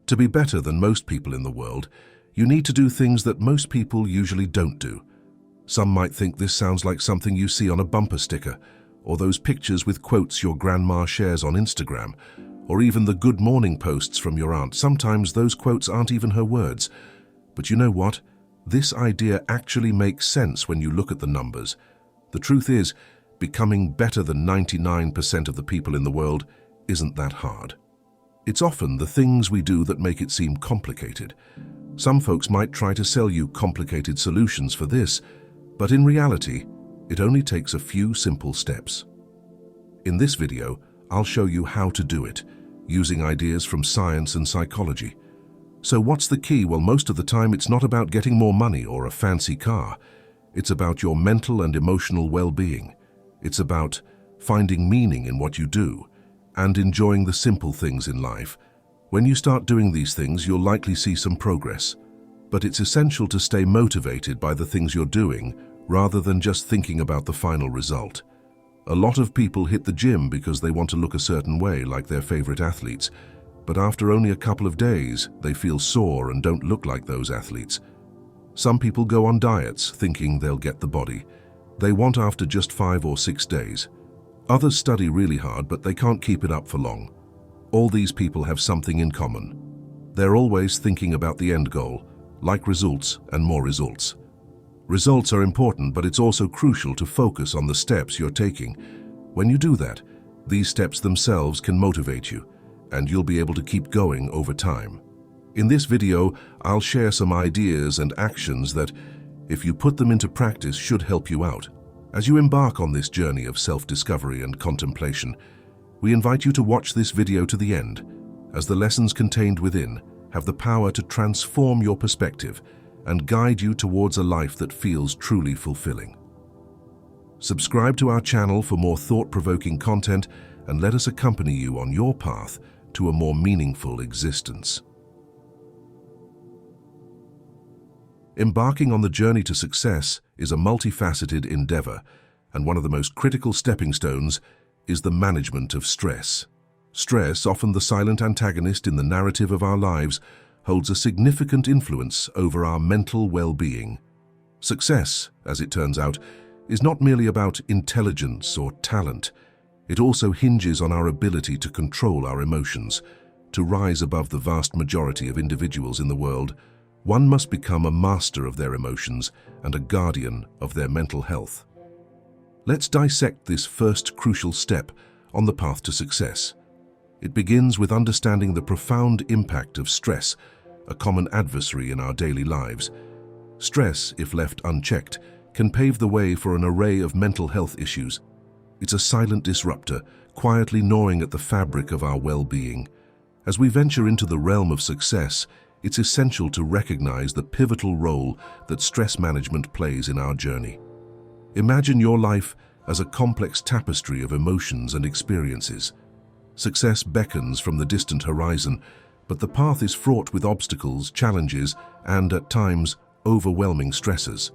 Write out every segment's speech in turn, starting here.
To be better than most people in the world, you need to do things that most people usually don't do. Some might think this sounds like something you see on a bumper sticker, or those pictures with quotes your grandma shares on Instagram, or even the good morning posts from your aunt. Sometimes those quotes aren't even her words. But you know what? This idea actually makes sense when you look at the numbers. The truth is, becoming better than 99% of the people in the world isn't that hard. It's often the things we do that make it seem complicated. Some folks might try to sell you complicated solutions for this, but in reality, it only takes a few simple steps. In this video, I'll show you how to do it, using ideas from science and psychology. So what's the key? Well, most of the time it's not about getting more money or a fancy car. It's about your mental and emotional well-being. It's about finding meaning in what you do and enjoying the simple things in life. When you start doing these things, you'll likely see some progress. But it's essential to stay motivated by the things you're doing rather than just thinking about the final result. A lot of people hit the gym because they want to look a certain way, like their favorite athletes. But after only a couple of days, they feel sore and don't look like those athletes. Some people go on diets thinking they'll get the body they want after just 5 or 6 days. Others study really hard, but they can't keep it up for long. All these people have something in common. They're always thinking about the end goal, like results and more results. Results are important, but it's also crucial to focus on the steps you're taking. When you do that, these steps themselves can motivate you, and you'll be able to keep going over time. In this video, I'll share some ideas and actions that, if you put them into practice, should help you out. As you embark on this journey of self-discovery and contemplation, we invite you to watch this video to the end, as the lessons contained within have the power to transform your perspective and guide you towards a life that feels truly fulfilling. Subscribe to our channel for more thought-provoking content and let us accompany you on your path to a more meaningful existence. Embarking on the journey to success is a multifaceted endeavor, and one of the most critical stepping stones is the management of stress. Stress, often the silent antagonist in the narrative of our lives, holds a significant influence over our mental well-being. Success, as it turns out, is not merely about intelligence or talent. It also hinges on our ability to control our emotions. To rise above the vast majority of individuals in the world, one must become a master of their emotions and a guardian of their mental health. Let's dissect this first crucial step on the path to success. It begins with understanding the profound impact of stress, a common adversary in our daily lives. Stress, if left unchecked, can pave the way for an array of mental health issues. It's a silent disruptor, quietly gnawing at the fabric of our well-being. As we venture into the realm of success, it's essential to recognize the pivotal role that stress management plays in our journey. Imagine your life as a complex tapestry of emotions and experiences. Success beckons from the distant horizon, but the path is fraught with obstacles, challenges, and, at times, overwhelming stresses.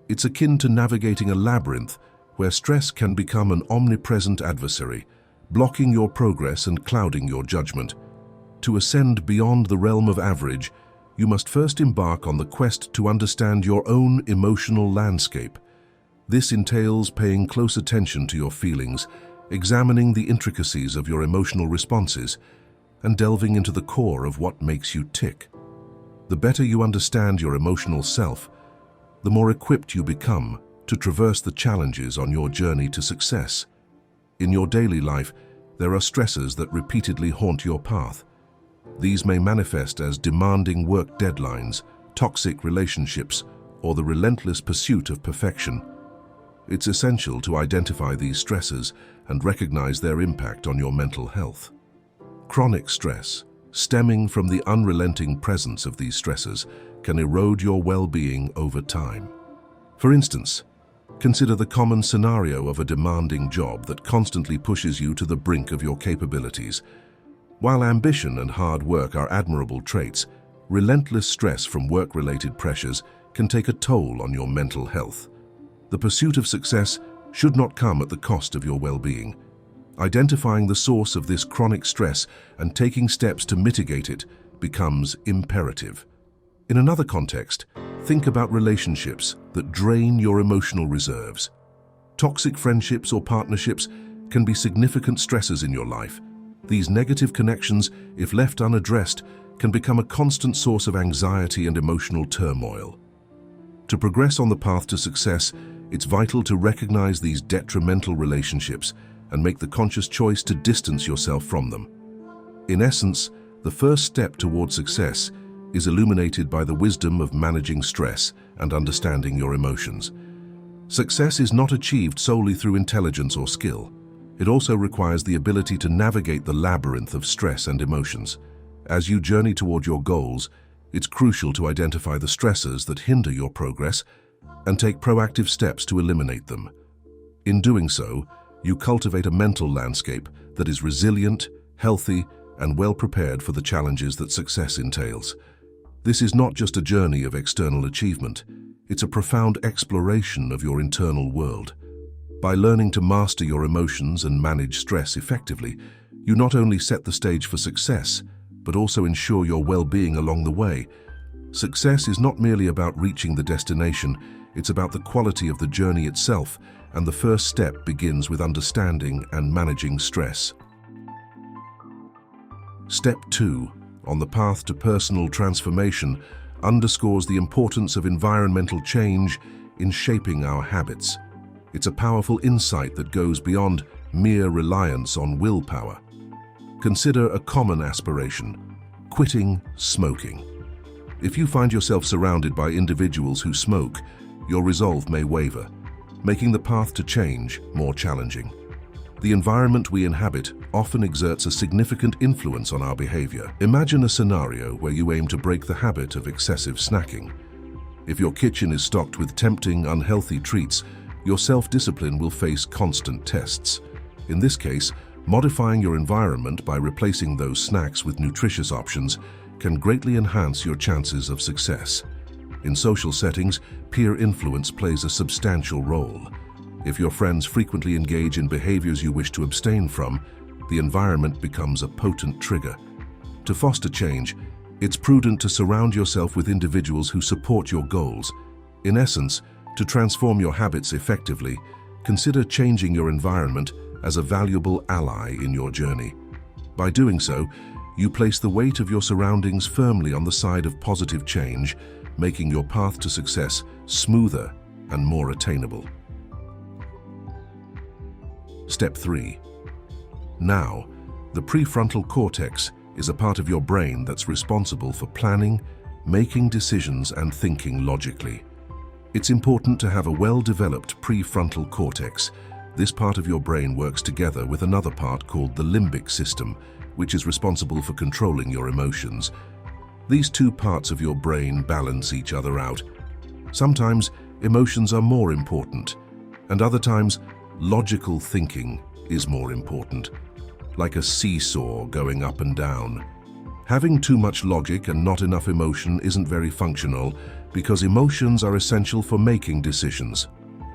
It's akin to navigating a labyrinth where stress can become an omnipresent adversary, blocking your progress and clouding your judgment. To ascend beyond the realm of average, you must first embark on the quest to understand your own emotional landscape. This entails paying close attention to your feelings, examining the intricacies of your emotional responses, and delving into the core of what makes you tick. The better you understand your emotional self, the more equipped you become to traverse the challenges on your journey to success. In your daily life, there are stressors that repeatedly haunt your path. These may manifest as demanding work deadlines, toxic relationships, or the relentless pursuit of perfection. It's essential to identify these stressors and recognize their impact on your mental health. Chronic stress, stemming from the unrelenting presence of these stressors, can erode your well-being over time. For instance, consider the common scenario of a demanding job that constantly pushes you to the brink of your capabilities. While ambition and hard work are admirable traits, relentless stress from work-related pressures can take a toll on your mental health. The pursuit of success should not come at the cost of your well-being. Identifying the source of this chronic stress and taking steps to mitigate it becomes imperative. In another context, think about relationships that drain your emotional reserves. Toxic friendships or partnerships can be significant stressors in your life. These negative connections, if left unaddressed, can become a constant source of anxiety and emotional turmoil. To progress on the path to success, it's vital to recognize these detrimental relationships and make the conscious choice to distance yourself from them. In essence, the first step toward success is illuminated by the wisdom of managing stress and understanding your emotions. Success is not achieved solely through intelligence or skill. It also requires the ability to navigate the labyrinth of stress and emotions. As you journey toward your goals, it's crucial to identify the stressors that hinder your progress and take proactive steps to eliminate them. In doing so, you cultivate a mental landscape that is resilient, healthy, and well prepared for the challenges that success entails. This is not just a journey of external achievement, it's a profound exploration of your internal world. By learning to master your emotions and manage stress effectively, you not only set the stage for success, but also ensure your well-being along the way. Success is not merely about reaching the destination, it's about the quality of the journey itself, and the first step begins with understanding and managing stress. Step 2, on the path to personal transformation, underscores the importance of environmental change in shaping our habits. It's a powerful insight that goes beyond mere reliance on willpower. Consider a common aspiration: quitting smoking. If you find yourself surrounded by individuals who smoke, your resolve may waver, making the path to change more challenging. The environment we inhabit often exerts a significant influence on our behavior. Imagine a scenario where you aim to break the habit of excessive snacking. If your kitchen is stocked with tempting, unhealthy treats, your self-discipline will face constant tests. In this case, modifying your environment by replacing those snacks with nutritious options can greatly enhance your chances of success. In social settings, peer influence plays a substantial role. If your friends frequently engage in behaviors you wish to abstain from, the environment becomes a potent trigger. To foster change, it's prudent to surround yourself with individuals who support your goals. In essence, to transform your habits effectively, consider changing your environment as a valuable ally in your journey. By doing so, you place the weight of your surroundings firmly on the side of positive change, making your path to success smoother and more attainable. Step 3. Now, the prefrontal cortex is a part of your brain that's responsible for planning, making decisions, and thinking logically. It's important to have a well-developed prefrontal cortex. This part of your brain works together with another part called the limbic system, which is responsible for controlling your emotions. These two parts of your brain balance each other out. Sometimes emotions are more important, and other times logical thinking is more important, like a seesaw going up and down. Having too much logic and not enough emotion isn't very functional, because emotions are essential for making decisions.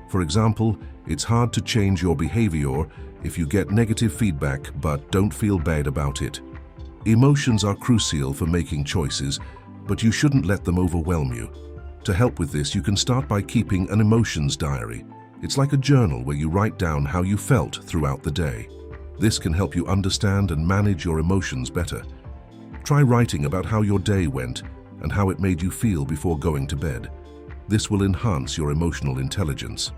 For example, it's hard to change your behavior if you get negative feedback but don't feel bad about it. Emotions are crucial for making choices, but you shouldn't let them overwhelm you. To help with this, you can start by keeping an emotions diary. It's like a journal where you write down how you felt throughout the day. This can help you understand and manage your emotions better. Try writing about how your day went and how it made you feel before going to bed. This will enhance your emotional intelligence.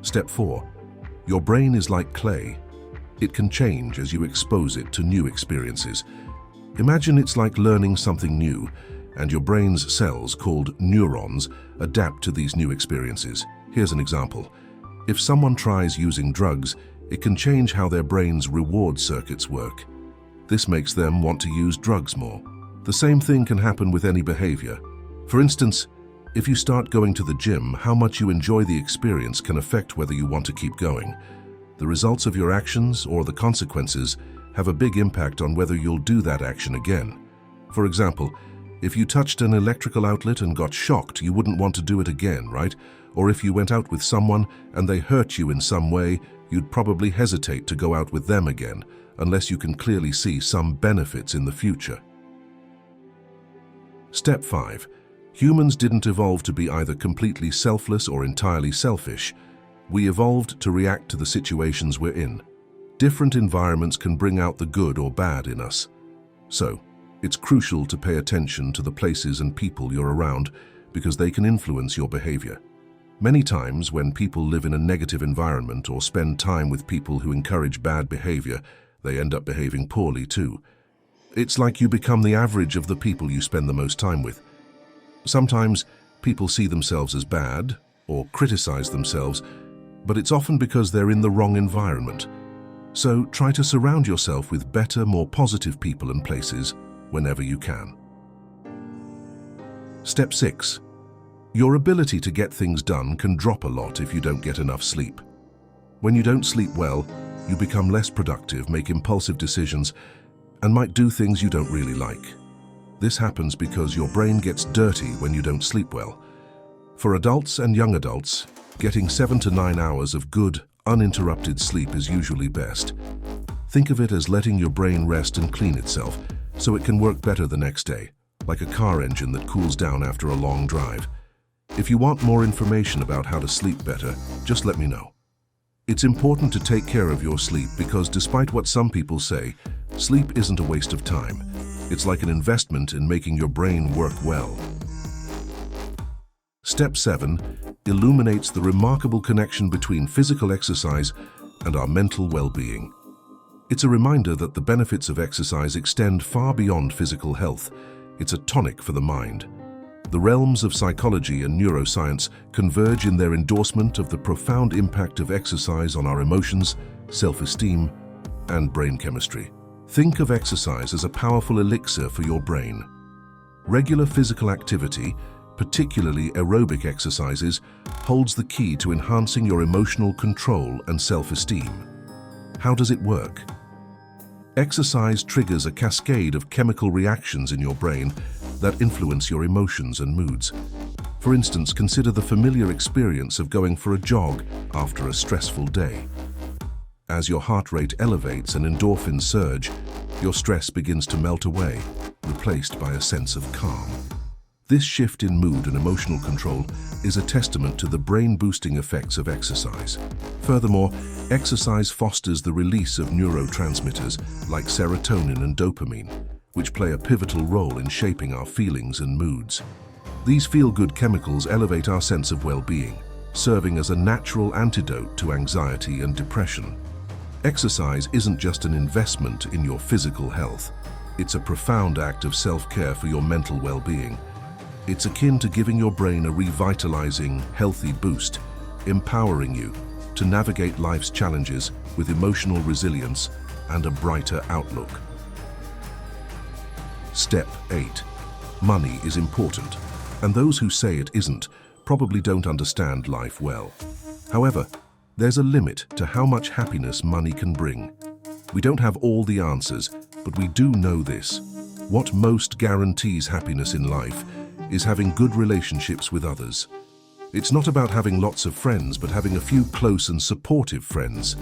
Step 4. Your brain is like clay. It can change as you expose it to new experiences. Imagine it's like learning something new, and your brain's cells, called neurons, adapt to these new experiences. Here's an example. If someone tries using drugs, it can change how their brain's reward circuits work. This makes them want to use drugs more. The same thing can happen with any behavior. For instance, if you start going to the gym, how much you enjoy the experience can affect whether you want to keep going. The results of your actions or the consequences have a big impact on whether you'll do that action again. For example, if you touched an electrical outlet and got shocked, you wouldn't want to do it again, right? Or if you went out with someone and they hurt you in some way, you'd probably hesitate to go out with them again. unless you can clearly see some benefits in the future. Step 5. Humans didn't evolve to be either completely selfless or entirely selfish. We evolved to react to the situations we're in. Different environments can bring out the good or bad in us. So, it's crucial to pay attention to the places and people you're around because they can influence your behavior. Many times, when people live in a negative environment or spend time with people who encourage bad behavior, they end up behaving poorly too. It's like you become the average of the people you spend the most time with. Sometimes, people see themselves as bad or criticize themselves, but it's often because they're in the wrong environment. So try to surround yourself with better, more positive people and places whenever you can. Step 6. Your ability to get things done can drop a lot if you don't get enough sleep. When you don't sleep well, you become less productive, make impulsive decisions, and might do things you don't really like. This happens because your brain gets dirty when you don't sleep well. For adults and young adults, getting 7 to 9 hours of good, uninterrupted sleep is usually best. Think of it as letting your brain rest and clean itself so it can work better the next day, like a car engine that cools down after a long drive. If you want more information about how to sleep better, just let me know. It's important to take care of your sleep because despite what some people say, sleep isn't a waste of time. It's like an investment in making your brain work well. Step 7 illuminates the remarkable connection between physical exercise and our mental well-being. It's a reminder that the benefits of exercise extend far beyond physical health. It's a tonic for the mind. The realms of psychology and neuroscience converge in their endorsement of the profound impact of exercise on our emotions, self-esteem, and brain chemistry. Think of exercise as a powerful elixir for your brain. Regular physical activity, particularly aerobic exercises, holds the key to enhancing your emotional control and self-esteem. How does it work? Exercise triggers a cascade of chemical reactions in your brain that influence your emotions and moods. For instance, consider the familiar experience of going for a jog after a stressful day. As your heart rate elevates and endorphins surge, your stress begins to melt away, replaced by a sense of calm. This shift in mood and emotional control is a testament to the brain-boosting effects of exercise. Furthermore, exercise fosters the release of neurotransmitters like serotonin and dopamine, which play a pivotal role in shaping our feelings and moods. These feel-good chemicals elevate our sense of well-being, serving as a natural antidote to anxiety and depression. Exercise isn't just an investment in your physical health. It's a profound act of self-care for your mental well-being. It's akin to giving your brain a revitalizing, healthy boost, empowering you to navigate life's challenges with emotional resilience and a brighter outlook. Step 8. Money is important, and those who say it isn't probably don't understand life well. However, there's a limit to how much happiness money can bring. We don't have all the answers, but we do know this. What most guarantees happiness in life is having good relationships with others. It's not about having lots of friends, but having a few close and supportive friends.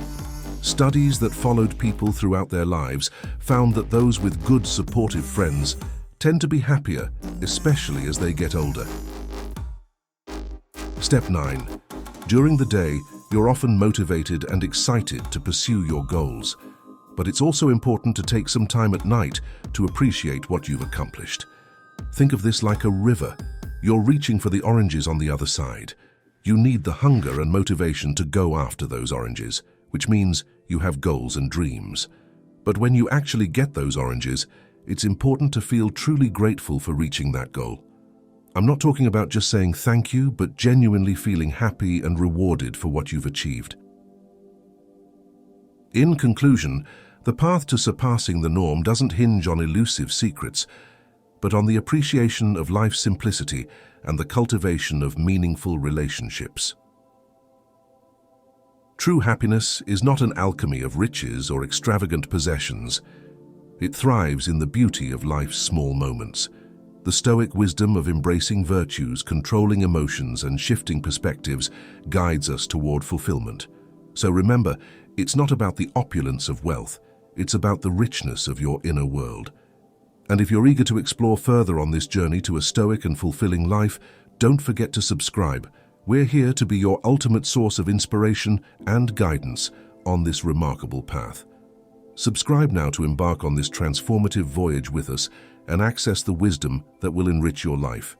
Studies that followed people throughout their lives found that those with good supportive friends tend to be happier, especially as they get older. Step 9. During the day, you're often motivated and excited to pursue your goals, but it's also important to take some time at night to appreciate what you've accomplished. Think of this like a river. You're reaching for the oranges on the other side. You need the hunger and motivation to go after those oranges, which means you have goals and dreams. But when you actually get those oranges, it's important to feel truly grateful for reaching that goal. I'm not talking about just saying thank you, but genuinely feeling happy and rewarded for what you've achieved. In conclusion, the path to surpassing the norm doesn't hinge on elusive secrets, but on the appreciation of life's simplicity and the cultivation of meaningful relationships. True happiness is not an alchemy of riches or extravagant possessions. It thrives in the beauty of life's small moments. The Stoic wisdom of embracing virtues, controlling emotions, and shifting perspectives guides us toward fulfillment. So remember, it's not about the opulence of wealth. It's about the richness of your inner world. And if you're eager to explore further on this journey to a stoic and fulfilling life, don't forget to subscribe. We're here to be your ultimate source of inspiration and guidance on this remarkable path. Subscribe now to embark on this transformative voyage with us and access the wisdom that will enrich your life.